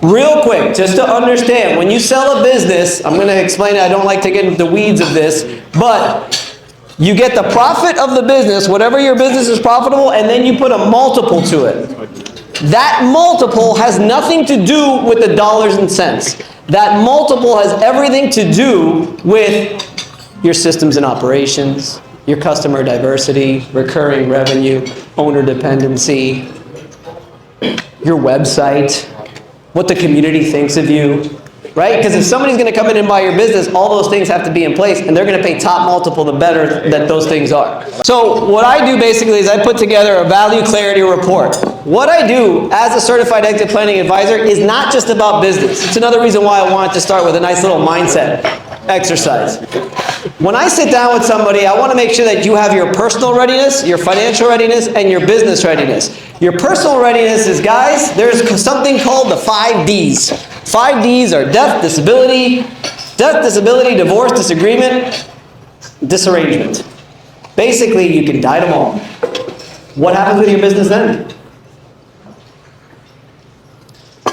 real quick, just to understand, when you sell a business, I'm going to explain it. I don't like to get into the weeds of this, but you get the profit of the business, whatever your business is profitable, and then you put a multiple to it. That multiple has nothing to do with the dollars and cents. That multiple has everything to do with your systems and operations, your customer diversity, recurring revenue, owner dependency, your website, what the community thinks of you, right? Because if somebody's going to come in and buy your business, all those things have to be in place, and they're going to pay top multiple the better that those things are. So what I do basically is I put together a value clarity report. What I do as a certified exit planning advisor is not just about business. It's another reason why I wanted to start with a nice little mindset exercise. When I sit down with somebody, I want to make sure that you have your personal readiness, your financial readiness, and your business readiness. Your personal readiness is, guys, there's something called the 5 Ds. 5 Ds are death, disability, divorce, disagreement, disarrangement. Basically, you can die tomorrow. What happens with your business then?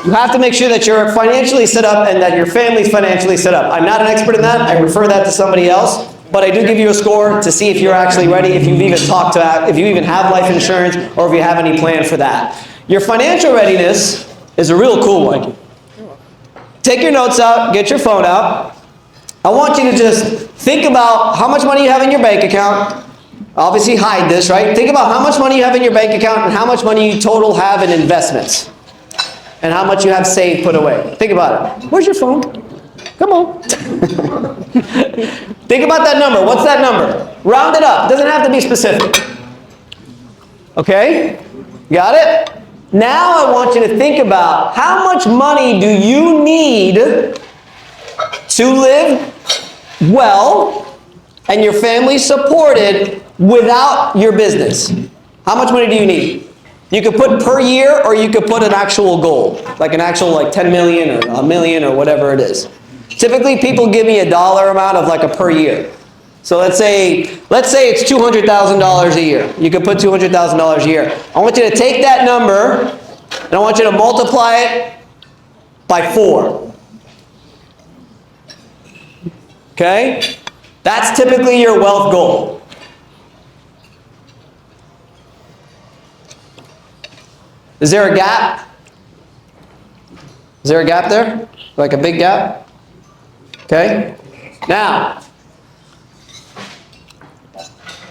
You have to make sure that you're financially set up and that your family's financially set up. I'm not an expert in that. I refer that to somebody else. But I do give you a score to see if you're actually ready, if you've even talked to, if you even have life insurance, or if you have any plan for that. Your financial readiness is a real cool one. Take your notes out, get your phone out. I want you to just think about how much money you have in your bank account. Obviously hide this, right? Think about how much money you have in your bank account and how much money you total have in investments. And how much you have saved, put away. Think about it. Where's your phone? Come on. Think about that number. What's that number? Round it up. Doesn't have to be specific. Okay? Got it? Now I want you to think about how much money do you need to live well and your family supported without your business. How much money do you need? You could put per year, or you could put an actual goal, like an actual like 10 million or a million or whatever it is. Typically, people give me a dollar amount of like a per year. So let's say it's $200,000 a year. You could put $200,000 a year. I want you to take that number and I want you to multiply it by 4. Okay? That's typically your wealth goal. Is there a gap? Is there a gap there? Like a big gap? Okay? Now,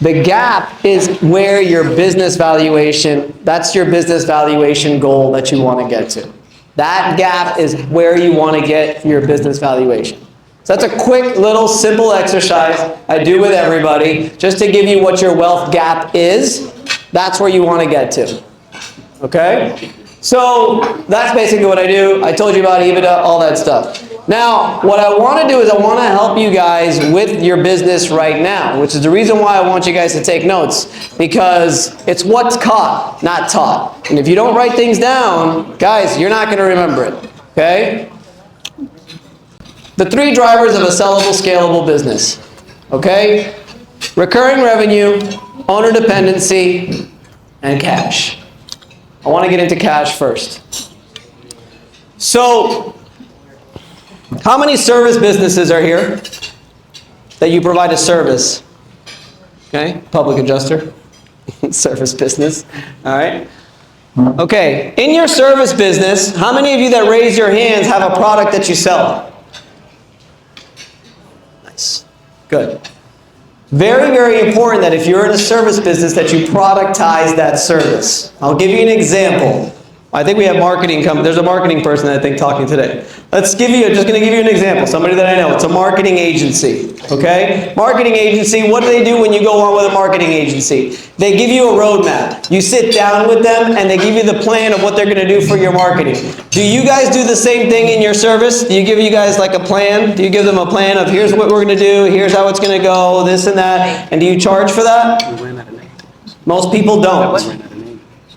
the gap is where your business valuation, that's your business valuation goal that you want to get to. That gap is where you want to get your business valuation. So that's a quick little simple exercise I do with everybody just to give you what your wealth gap is. That's where you want to get to. Okay? So that's basically what I do. I told you about EBITDA, all that stuff. Now, what I want to do is I want to help you guys with your business right now, which is the reason why I want you guys to take notes, because it's what's caught, not taught. And if you don't write things down, guys, you're not going to remember it. Okay? The 3 drivers of a sellable, scalable business. Okay? Recurring revenue, owner dependency, and cash. I want to get into cash first. So, how many service businesses are here that you provide a service? Okay, public adjuster, service business, all right. Okay, in your service business, how many of you that raise your hands have a product that you sell? Nice, good. Very, very important that if you're in a service business that you productize that service. I'll give you an example. I think we have marketing there's a marketing person I think talking today. Just going to give you an example. Somebody that I know. It's a marketing agency. Okay? Marketing agency, what do they do when you go on with a marketing agency? They give you a roadmap. You sit down with them and they give you the plan of what they're going to do for your marketing. Do you guys do the same thing in your service? Do you give you guys like a plan? Do you give them a plan of here's what we're going to do, here's how it's going to go, this and that, and do you charge for that? Most people don't.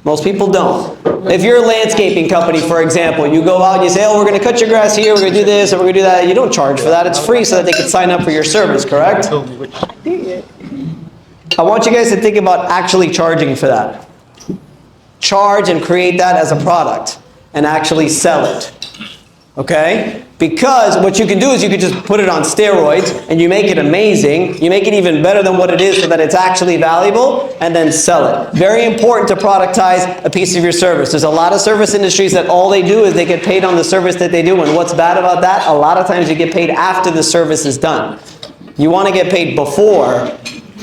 Most people don't. If you're a landscaping company, for example, you go out and you say, oh, we're going to cut your grass here, we're going to do this, and we're going to do that. You don't charge for that. It's free so that they can sign up for your service, correct? I want you guys to think about actually charging for that. Charge and create that as a product and actually sell it. Okay? Because what you can do is you can just put it on steroids and you make it amazing. You make it even better than what it is so that it's actually valuable, and then sell it. Very important to productize a piece of your service. There's a lot of service industries that all they do is they get paid on the service that they do. And what's bad about that? A lot of times you get paid after the service is done. You want to get paid before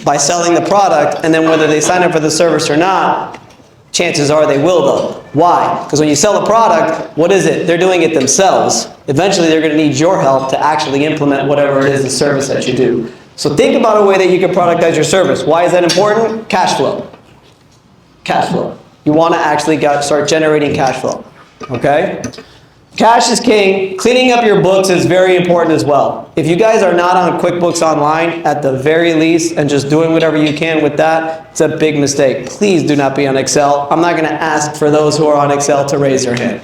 by selling the product, and then whether they sign up for the service or not, chances are they will though. Why? Because when you sell a product, what is it? They're doing it themselves. Eventually they're going to need your help to actually implement whatever it is, the service that you do. So think about a way that you can productize your service. Why is that important? Cash flow. Cash flow. You want to actually start generating cash flow. Okay? Cash is king. Cleaning up your books is very important as well. If you guys are not on QuickBooks Online, at the very least, and just doing whatever you can with that, it's a big mistake. Please do not be on Excel. I'm not going to ask for those who are on Excel to raise their hand.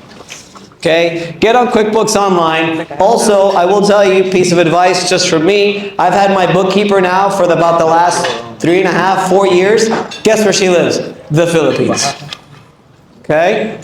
Okay? Get on QuickBooks Online. Also, I will tell you a piece of advice just from me. I've had my bookkeeper now for about the last 3.5, 4 years. Guess where she lives? The Philippines. Okay?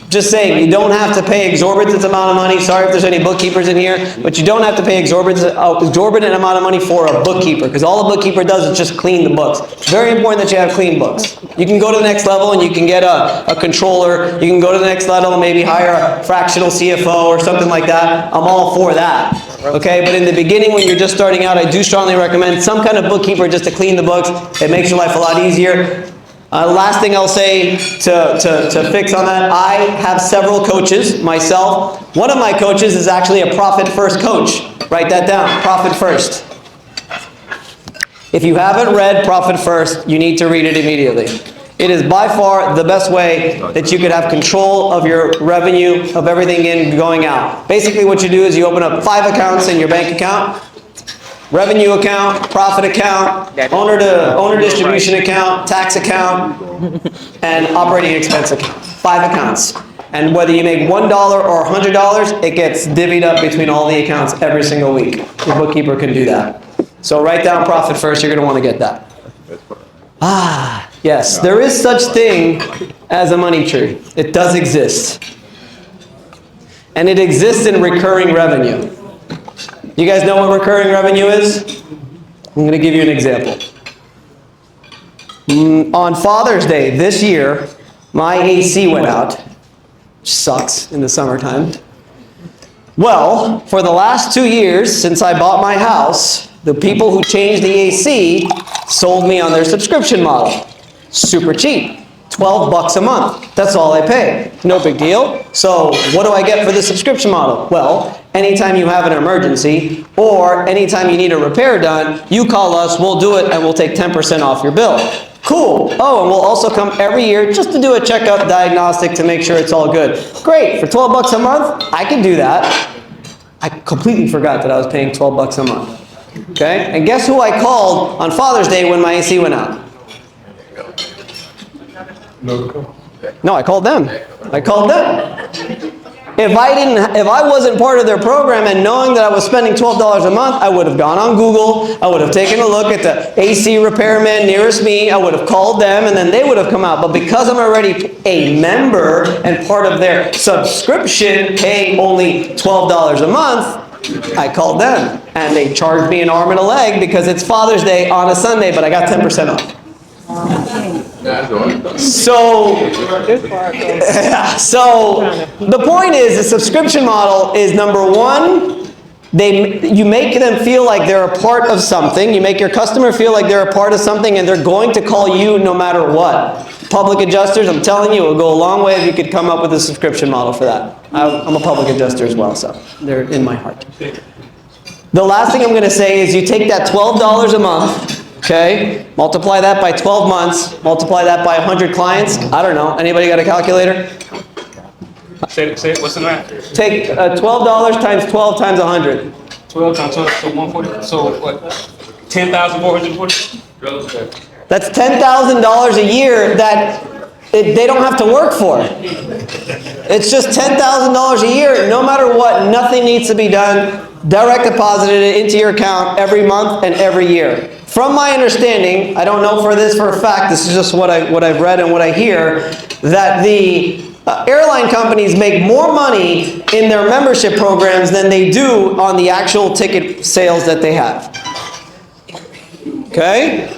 Just saying, you don't have to pay exorbitant amount of money. Sorry if there's any bookkeepers in here, but you don't have to pay exorbitant amount of money for a bookkeeper, because all a bookkeeper does is just clean the books. Very important that you have clean books. You can go to the next level and you can get a controller. You can go to the next level and maybe hire a fractional CFO or something like that. I'm all for that. Okay, but in the beginning when you're just starting out, I do strongly recommend some kind of bookkeeper just to clean the books. It makes your life a lot easier. Last thing I'll say to fix on that, I have several coaches myself. One of my coaches is actually a Profit First coach. Write that down, Profit First. If you haven't read Profit First, you need to read it immediately. It is by far the best way that you could have control of your revenue, of everything in going out. Basically what you do is you open up 5 accounts in your bank account. Revenue account, profit account, owner distribution account, tax account, and operating expense account. 5 accounts. And whether you make $1 or $100, it gets divvied up between all the accounts every single week. Your bookkeeper can do that. So write down Profit First. You're going to want to get that. Yes, there is such thing as a money tree. It does exist. And it exists in recurring revenue. You guys know what recurring revenue is? I'm going to give you an example. On Father's Day this year, my AC went out, which sucks in the summertime. Well, for the last 2 years since I bought my house, the people who changed the AC sold me on their subscription model. Super cheap. $12 a month. That's all I pay. No big deal. So what do I get for the subscription model? Well, anytime you have an emergency or anytime you need a repair done, you call us, we'll do it, and we'll take 10% off your bill. Cool. Oh, and we'll also come every year just to do a checkup diagnostic to make sure it's all good. Great. For $12 a month, I can do that. I completely forgot that I was paying $12 a month. Okay? And guess who I called on Father's Day when my AC went out? No, I called them. I called them. If I wasn't part of their program and knowing that I was spending $12 a month, I would have gone on Google, I would have taken a look at the AC repairman nearest me, I would have called them, and then they would have come out. But because I'm already a member and part of their subscription, paying only $12 a month, I called them. And they charged me an arm and a leg because it's Father's Day on a Sunday, but I got 10% off. So the point is, the subscription model is number one, you make them feel like they're a part of something. You make your customer feel like they're a part of something, and they're going to call you no matter what. Public adjusters, I'm telling you, it will go a long way if you could come up with a subscription model for that. I'm a public adjuster as well, so they're in my heart. The last thing I'm going to say is you take that $12 a month, okay, multiply that by 12 months, multiply that by 100 clients. I don't know. Anybody got a calculator? Say it. What's the math? Take $12 times 12 times 100. 12 times 12, so 140. So what? 10,440? That's $10,000 a year that they don't have to work for. It's just $10,000 a year. No matter what, nothing needs to be done. Direct deposited it into your account every month and every year. From my understanding, I don't know for a fact, this is just what I've read and what I hear, that the Airline companies make more money in their membership programs than they do on the actual ticket sales that they have. Okay?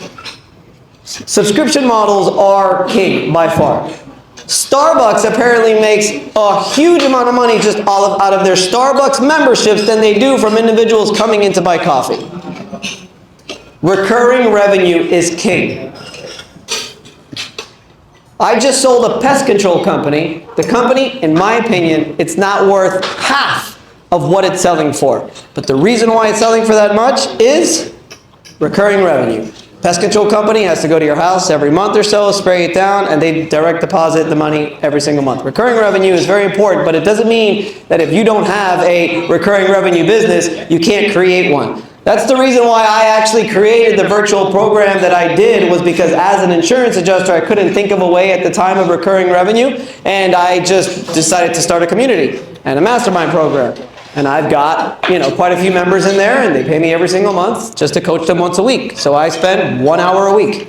Subscription models are king by far. Starbucks apparently makes a huge amount of money just out of their Starbucks memberships than they do from individuals coming in to buy coffee. Recurring revenue is king. I just sold a pest control company. The company, in my opinion, it's not worth half of what it's selling for. But the reason why it's selling for that much is recurring revenue. Pest control company has to go to your house every month or so, spray it down, and they direct deposit the money every single month. Recurring revenue is very important, but it doesn't mean that if you don't have a recurring revenue business, you can't create one. That's the reason why I actually created the virtual program that I did, was because as an insurance adjuster, I couldn't think of a way at the time of recurring revenue, and I just decided to start a community and a mastermind program. And I've got, quite a few members in there, and they pay me every single month just to coach them once a week. So I spend 1 hour a week.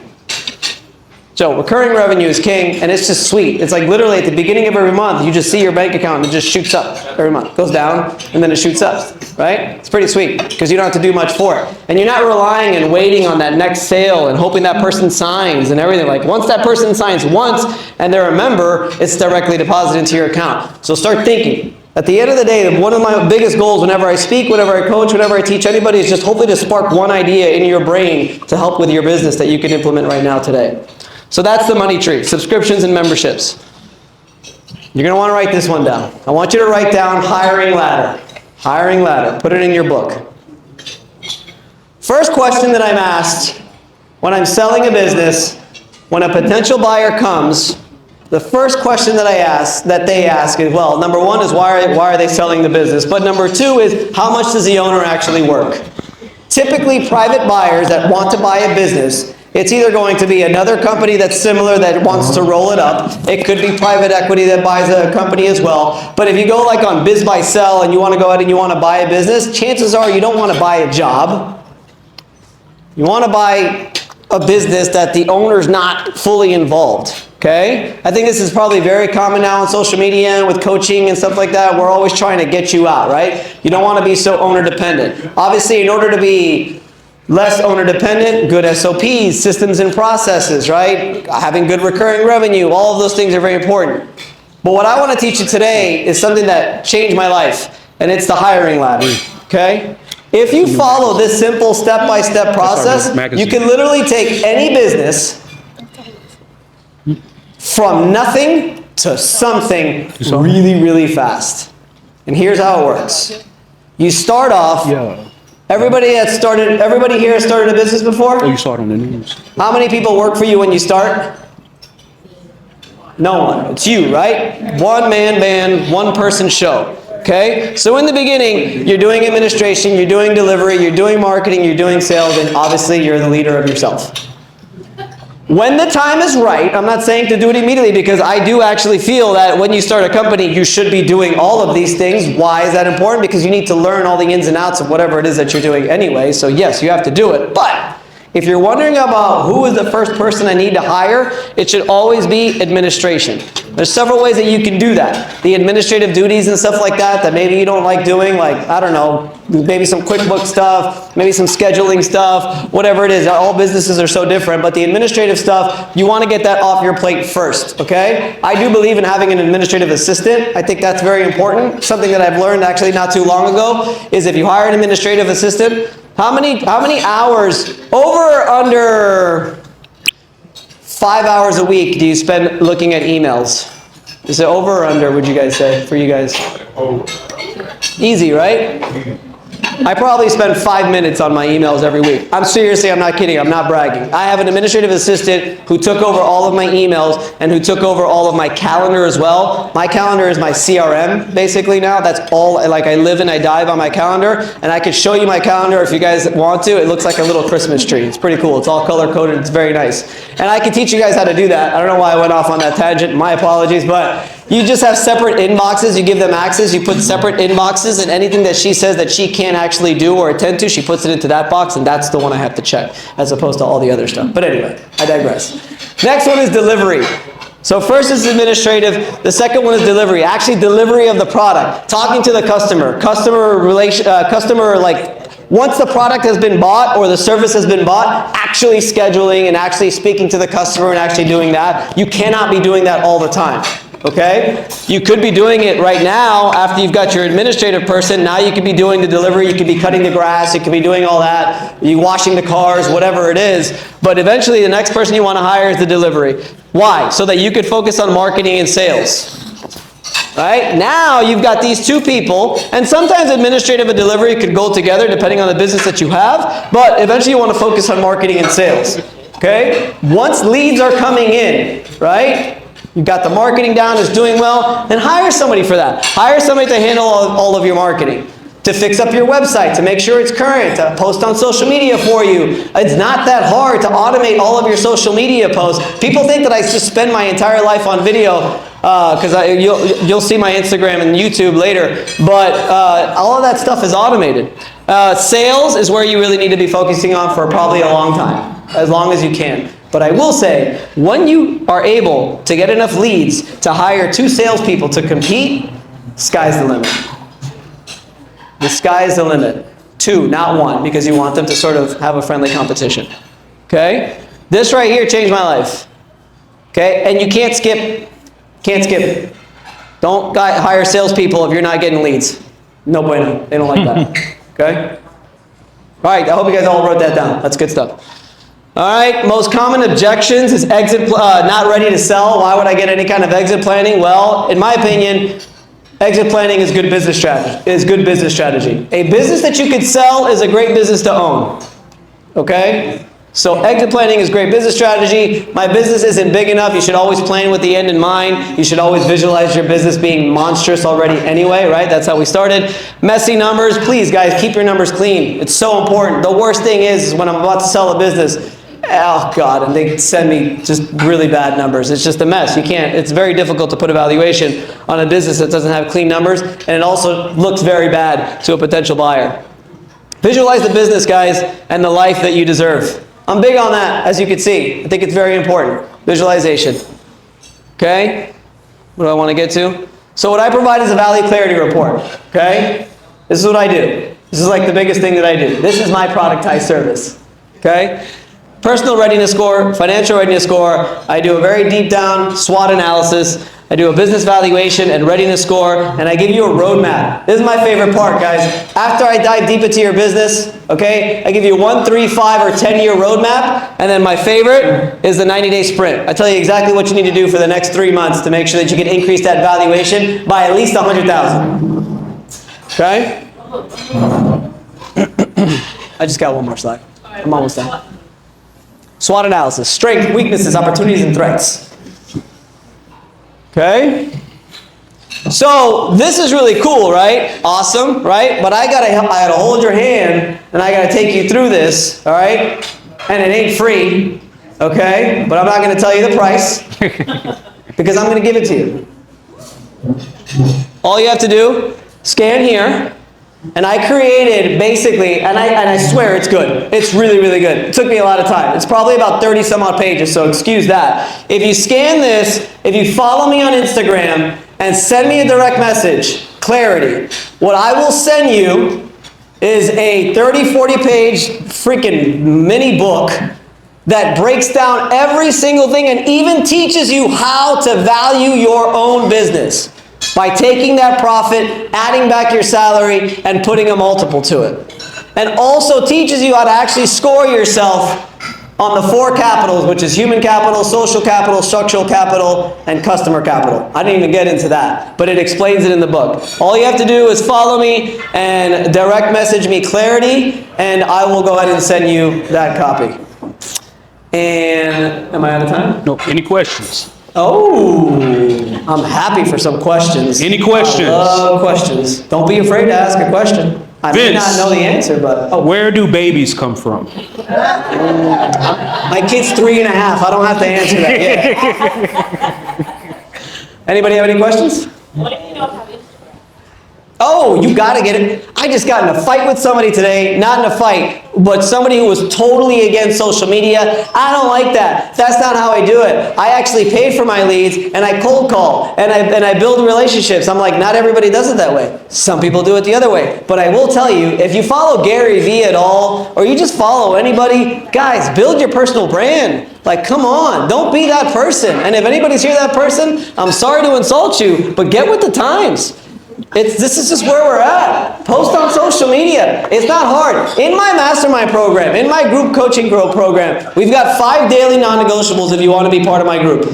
So recurring revenue is king, and it's just sweet. It's like literally at the beginning of every month, you just see your bank account and it just shoots up every month. It goes down, and then it shoots up, right? It's pretty sweet because you don't have to do much for it. And you're not relying and waiting on that next sale and hoping that person signs and everything. Like once that person signs once and they're a member, it's directly deposited into your account. So start thinking. At the end of the day, one of my biggest goals whenever I speak, whenever I coach, whenever I teach anybody is just hopefully to spark one idea in your brain to help with your business that you can implement right now today. So that's the money tree, subscriptions and memberships. You're going to want to write this one down. I want you to write down hiring ladder. Hiring ladder. Put it in your book. First question that I'm asked when I'm selling a business, when a potential buyer comes, the first question that they ask is, well, number one is why are they selling the business? But number two is, how much does the owner actually work? Typically, private buyers that want to buy a business, it's either going to be another company that's similar that wants to roll it up. It could be private equity that buys a company as well. But if you go like on Biz Buy Sell and you want to go ahead and you want to buy a business, chances are you don't want to buy a job. You want to buy a business that the owner's not fully involved. Okay? I think this is probably very common now on social media and with coaching and stuff like that. We're always trying to get you out, right? You don't want to be so owner dependent. Obviously, in order to be less owner dependent, good SOPs, systems and processes, right? Having good recurring revenue, all of those things are very important. But what I want to teach you today is something that changed my life, and it's the hiring ladder, okay? If you follow this simple step-by-step process, you can literally take any business from nothing to something really, really fast. And here's how it works. You start off, everybody here has started a business before? Oh, you saw it on the news. How many people work for you when you start? No one. It's you, right? One man band, one person show. Okay? So in the beginning, you're doing administration, you're doing delivery, you're doing marketing, you're doing sales, and obviously you're the leader of yourself. When the time is right, I'm not saying to do it immediately because I do actually feel that when you start a company, you should be doing all of these things. Why is that important? Because you need to learn all the ins and outs of whatever it is that you're doing anyway. So yes, you have to do it. But if you're wondering about who is the first person I need to hire, it should always be administration. There's several ways that you can do that. The administrative duties and stuff like that maybe you don't like doing, like, I don't know, maybe some QuickBooks stuff, maybe some scheduling stuff, whatever it is. All businesses are so different, but the administrative stuff, you want to get that off your plate first, okay? I do believe in having an administrative assistant. I think that's very important. Something that I've learned actually not too long ago is if you hire an administrative assistant, how many hours, over or under 5 hours a week do you spend looking at emails? Is it over or under, would you guys say, for you guys? Easy, right? I probably spend 5 minutes on my emails every week. I'm not kidding, I'm not bragging. I have an administrative assistant who took over all of my emails and who took over all of my calendar as well. My calendar is my CRM basically now. That's all, like I live and I die by my calendar. And I could show you my calendar if you guys want to. It looks like a little Christmas tree. It's pretty cool. It's all color coded. It's very nice. And I can teach you guys how to do that. I don't know why I went off on that tangent. My apologies, but you just have separate inboxes. You give them access. You put separate inboxes, and anything that she says that she can't actually do or attend to, she puts it into that box, and that's the one I have to check, as opposed to all the other stuff. But anyway, I digress. Next one is delivery. So first is administrative. The second one is delivery. Actually, delivery of the product. Talking to the customer. Once the product has been bought or the service has been bought, actually scheduling and actually speaking to the customer and actually doing that. You cannot be doing that all the time. Okay? You could be doing it right now after you've got your administrative person. Now you could be doing the delivery. You could be cutting the grass. You could be doing all that. You washing the cars, whatever it is. But eventually the next person you want to hire is the delivery. Why? So that you could focus on marketing and sales. Right? Now you've got these two people, and sometimes administrative and delivery could go together depending on the business that you have, but eventually you want to focus on marketing and sales. Okay? Once leads are coming in, right? You've got the marketing down, is doing well, then hire somebody for that. Hire somebody to handle all of your marketing, to fix up your website, to make sure it's current, to post on social media for you. It's not that hard to automate all of your social media posts. People think that I just spend my entire life on video, because you'll see my Instagram and YouTube later, but all of that stuff is automated. Sales is where you really need to be focusing on for probably a long time, as long as you can. But I will say, when you are able to get enough leads to hire 2 salespeople to compete, sky's the limit. The sky is the limit. 2, not 1, because you want them to sort of have a friendly competition. Okay? This right here changed my life. Okay? And you can't skip it. Don't hire salespeople if you're not getting leads. No bueno. They don't like that. Okay? All right. I hope you guys all wrote that down. That's good stuff. All right. Most common objections is not ready to sell. Why would I get any kind of exit planning? Well, in my opinion, exit planning is good business strategy. A business that you could sell is a great business to own. Okay? So exit planning is great business strategy. My business isn't big enough. You should always plan with the end in mind. You should always visualize your business being monstrous already anyway, right? That's how we started. Messy numbers. Please, guys, keep your numbers clean. It's so important. The worst thing is when I'm about to sell a business, oh God, and they send me just really bad numbers. It's just a mess. You can't, it's very difficult to put a valuation on a business that doesn't have clean numbers, and it also looks very bad to a potential buyer. Visualize the business, guys, and the life that you deserve. I'm big on that, as you can see. I think it's very important. Visualization. Okay? What do I want to get to? So what I provide is a value clarity report. Okay? This is what I do. This is like the biggest thing that I do. This is my productized service. Okay? Personal readiness score, financial readiness score. I do a very deep down SWOT analysis. I do a business valuation and readiness score, and I give you a roadmap. This is my favorite part, guys. After I dive deep into your business, okay, I give you 1, 3, 5, or 10-year roadmap, and then my favorite is the 90-day sprint. I tell you exactly what you need to do for the next 3 months to make sure that you can increase that valuation by at least $100,000. Okay? I just got one more slide. I'm almost done. SWOT analysis: strengths, weaknesses, opportunities, and threats. Okay? So this is really cool, right? Awesome, right? But I gotta hold your hand and I gotta take you through this, all right? And it ain't free, okay? But I'm not gonna tell you the price because I'm gonna give it to you. All you have to do, scan here. And I created basically, and I swear it's good. It's really, really good. It took me a lot of time. It's probably about 30 some odd pages, so excuse that. If you scan this, if you follow me on Instagram and send me a direct message, clarity, what I will send you is a 30, 40 page freaking mini book that breaks down every single thing and even teaches you how to value your own business. By taking that profit, adding back your salary, and putting a multiple to it. And also teaches you how to actually score yourself on the 4 capitals, which is human capital, social capital, structural capital, and customer capital. I didn't even get into that, but it explains it in the book. All you have to do is follow me and direct message me clarity, and I will go ahead and send you that copy. And am I out of time? No. Any questions? Oh, I'm happy for some questions. Any questions? I love questions. Don't be afraid to ask a question. I may not know the answer, but... Where do babies come from? My kid's 3.5. I don't have to answer that yet. Anybody have any questions? What if you don't have Instagram? Oh, you gotta get it. I just got in a fight with somebody today, not in a fight, but somebody who was totally against social media. I don't like that. That's not how I do it. I actually pay for my leads, and I cold call, and I build relationships. I'm like, not everybody does it that way. Some people do it the other way. But I will tell you, if you follow Gary Vee at all, or you just follow anybody, guys, build your personal brand. Like, come on, don't be that person. And if anybody's here that person, I'm sorry to insult you, but get with the times. This is just where we're at. Post on social media. It's not hard. In my mastermind program, in my group coaching program, we've got 5 daily non-negotiables if you want to be part of my group.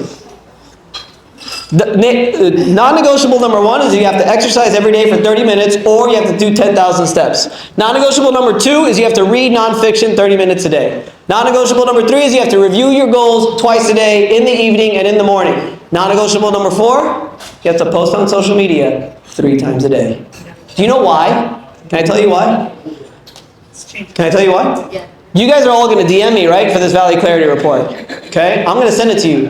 Non-negotiable number 1 is you have to exercise every day for 30 minutes or you have to do 10,000 steps. Non-negotiable number 2 is you have to read nonfiction 30 minutes a day. Non-negotiable number 3 is you have to review your goals twice a day, in the evening and in the morning. Non-negotiable number 4, you have to post on social media 3 times a day. Do you know why? Can I tell you why? Can I tell you why? Yeah. You guys are all going to DM me, right, for this Valley Clarity Report. Okay? I'm going to send it to you.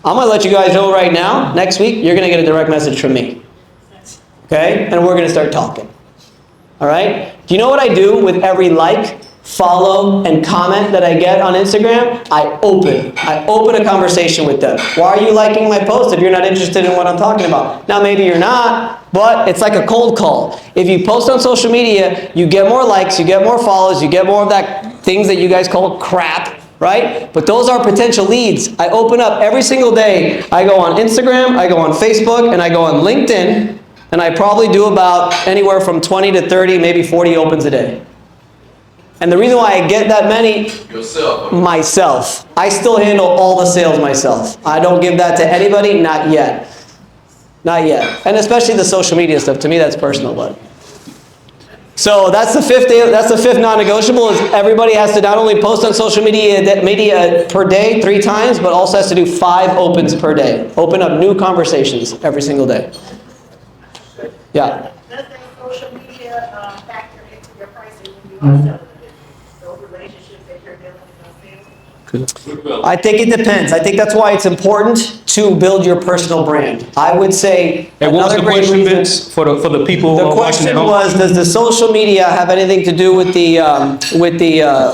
I'm going to let you guys know right now, next week, you're going to get a direct message from me. Okay? And we're going to start talking. All right? Do you know what I do with every like, follow, and comment that I get on Instagram? I open a conversation with them. Why are you liking my post if you're not interested in what I'm talking about? Now, maybe you're not, but it's like a cold call. If you post on social media, you get more likes, you get more follows, you get more of that things that you guys call crap, right? But those are potential leads. I open up every single day. I go on Instagram, I go on Facebook, and I go on LinkedIn, and I probably do about anywhere from 20 to 30, maybe 40 opens a day. And the reason why I get that many, myself. I still handle all the sales myself. I don't give that to anybody, not yet. Not yet. And especially the social media stuff. To me, that's personal, but. So that's the fifth non-negotiable is everybody has to not only post on social media per day 3 times, but also has to do 5 opens per day. Open up new conversations every single day. Yeah. Does that social media factor into your pricing when you also those relationships that you're building in those sales? I think it depends. I think that's why it's important to build your personal brand. I would say And what was another the great question, reason. Vince, for the people who The are watching at question home? was, does the social media have anything to do with the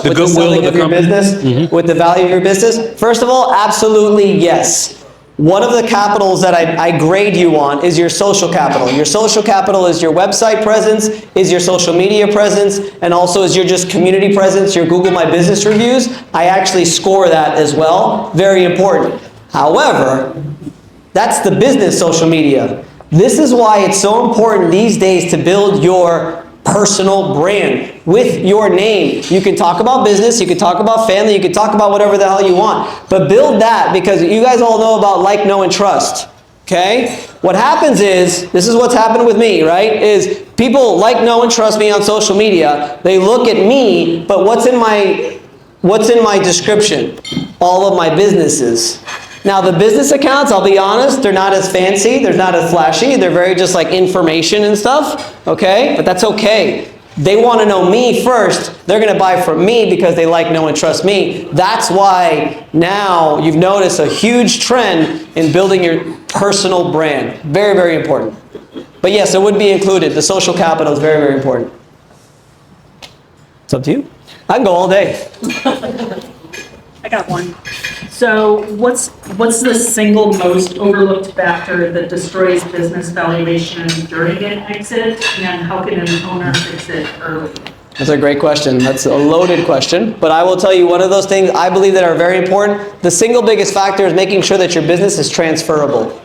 goodwill selling of of the your company? business, with the value of your business? First of all, absolutely yes. One of the capitals that I grade you on is your social capital. Your social capital is your website presence, is your social media presence, and also is your just community presence, your Google My Business reviews. I actually score that as well. Very important. However, that's the business social media. This is why it's so important these days to build your personal brand with your name. You can talk about business, you can talk about family, you can talk about whatever the hell you want, but build that, because you guys all know about like, know, and trust. Okay? What happens is, this is what's happened with me, right? Is people like, know, and trust me on social media. They look at me, but what's in my description? All of my businesses. Now the business accounts, I'll be honest, they're not as fancy, they're not as flashy, they're very just like information and stuff, okay? But that's okay. They want to know me first. They're going to buy from me because they like, know, and trust me. That's why now you've noticed a huge trend in building your personal brand. Very, very important. But yes, it would be included. The social capital is very, very important. It's up to you. I can go all day. I got one. So what's the single most overlooked factor that destroys business valuation during an exit, and how can an owner fix it early? That's a great question. That's a loaded question. But I will tell you one of those things I believe that are very important. The single biggest factor is making sure that your business is transferable.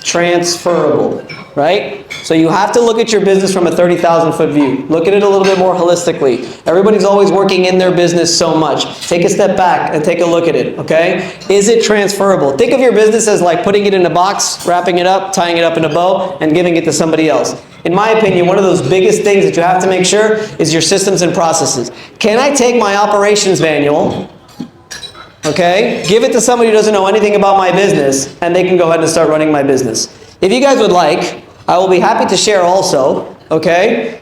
Transferable, right? So you have to look at your business from a 30,000 foot view. Look at it a little bit more holistically. Everybody's always working in their business so much. Take a step back and take a look at it, okay? Is it transferable? Think of your business as like putting it in a box, wrapping it up, tying it up in a bow, and giving it to somebody else. In my opinion, one of those biggest things that you have to make sure is your systems and processes. Can I take my operations manual, okay, give it to somebody who doesn't know anything about my business, and they can go ahead and start running my business? If you guys would like, I will be happy to share also, okay?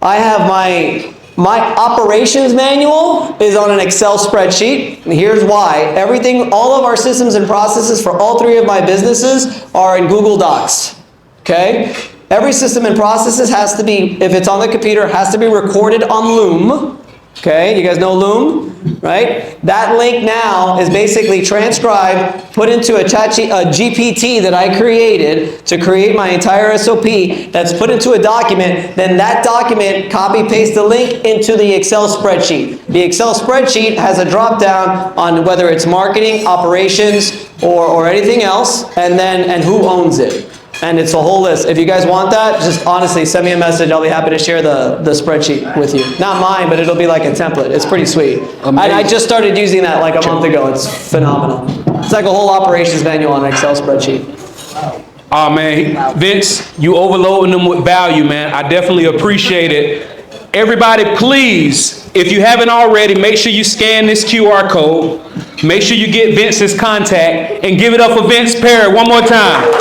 I have my operations manual is on an Excel spreadsheet, and here's why. Everything, all of our systems and processes for all 3 of my businesses are in Google Docs, okay? Every system and processes has to be, if it's on the computer, has to be recorded on Loom. Okay, you guys know Loom, right? That link now is basically transcribed, put into a GPT that I created to create my entire SOP. That's put into a document. Then that document, copy paste the link into the Excel spreadsheet. The Excel spreadsheet has a drop down on whether it's marketing, operations, or anything else, and who owns it. And it's a whole list. If you guys want that, just honestly send me a message. I'll be happy to share the spreadsheet with you. Not mine, but it'll be like a template. It's pretty sweet. I just started using that like a month ago. It's phenomenal. It's like a whole operations manual on an Excel spreadsheet. Oh man, Vince, you overloading them with value, man. I definitely appreciate it. Everybody, please, if you haven't already, make sure you scan this QR code. Make sure you get Vince's contact and give it up for Vince Perri one more time.